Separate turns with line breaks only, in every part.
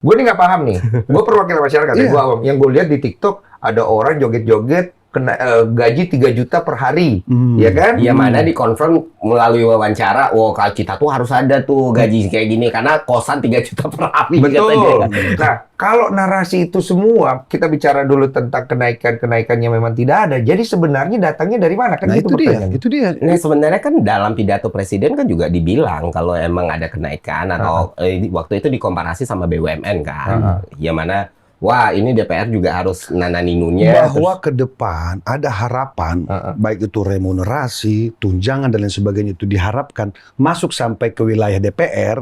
Gue nih nggak paham nih. Gue perwakilan masyarakat.
Iya.
Gue awam. Yang gue lihat di TikTok ada orang joget-joget kena gaji 3 juta per hari, ya kan?
Yang mana dikonfirm melalui wawancara, wah kalau kita tuh harus ada tuh gaji kayak gini karena kosan 3 juta per hari.
Betul.
Katanya.
Nah, kalau narasi itu semua kita bicara dulu tentang kenaikannya memang tidak ada. Jadi sebenarnya datangnya dari mana? Kan
Nah
gitu pertanyaannya.
itu dia.
Nah sebenarnya kan dalam pidato presiden kan juga dibilang kalau emang ada kenaikan atau waktu itu dikomparasi sama BUMN kan, yang mana wah ini DPR juga harus nananinunnya.
Bahwa ke depan ada harapan, baik itu remunerasi, tunjangan dan lain sebagainya itu diharapkan masuk sampai ke wilayah DPR.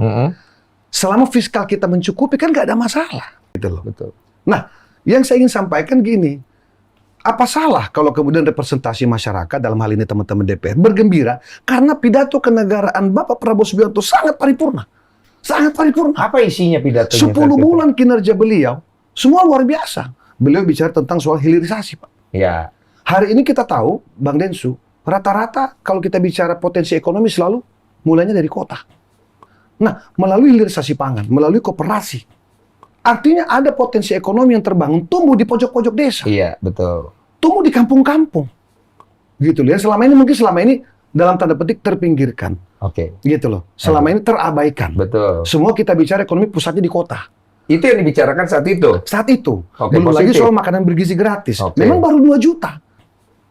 Selama fiskal kita mencukupi kan nggak ada masalah, gitu loh.
Betul.
Nah, yang saya ingin sampaikan gini, apa salah kalau kemudian representasi masyarakat dalam hal ini teman-teman DPR bergembira karena pidato kenegaraan Bapak Prabowo Subianto sangat paripurna, sangat paripurna.
Apa isinya pidatonya?
10 bulan kinerja beliau semua luar biasa. Beliau bicara tentang soal hilirisasi, Pak.
Ya.
Hari ini kita tahu, Bang Densu, rata-rata kalau kita bicara potensi ekonomi selalu mulainya dari kota. Nah, melalui hilirisasi pangan, melalui koperasi, artinya ada potensi ekonomi yang terbangun, tumbuh di pojok-pojok desa,
Iya, betul.
tumbuh di kampung-kampung. Gitu loh. Selama ini dalam tanda petik terpinggirkan.
Oke.
Gitu loh. Selama ini terabaikan.
Betul.
Semua kita bicara ekonomi pusatnya di kota.
Itu yang dibicarakan saat itu.
Saat itu.
Oke,
Belum lagi
positif.
soal makanan bergizi gratis.
Oke.
Memang baru 2 juta.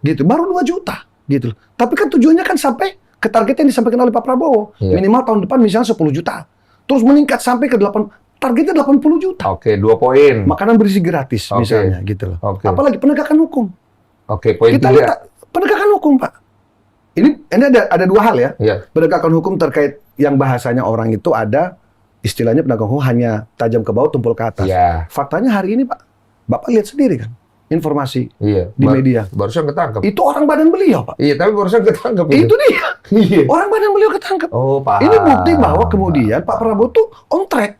Gitu, baru 2 juta. Gitu. Tapi kan tujuannya kan sampai ke target yang disampaikan oleh Pak Prabowo.
Iya.
Minimal tahun depan misalnya 10 juta. Terus meningkat sampai ke 8, targetnya 80 juta.
Oke, 2 poin.
Makanan bergizi gratis
Oke.
misalnya gitu loh.
Oke.
Apalagi penegakan hukum.
Oke, poin
Kita
3.
lihat penegakan hukum, Pak. Ini ada 2 hal ya.
Iya.
Penegakan hukum terkait yang bahasanya orang itu ada istilahnya penegakan hukum hanya tajam ke bawah tumpul ke atas.
Iya.
Faktanya hari ini Pak, Bapak lihat sendiri kan informasi
Iya.
di media.
Barusan ketangkep.
Itu orang badan beliau, Pak.
Iya, tapi barusan ketangkep.
Itu dia.
Iya.
Orang badan beliau ketangkep.
Oh, paham.
Ini bukti bahwa kemudian Pak Prabowo tuh on track.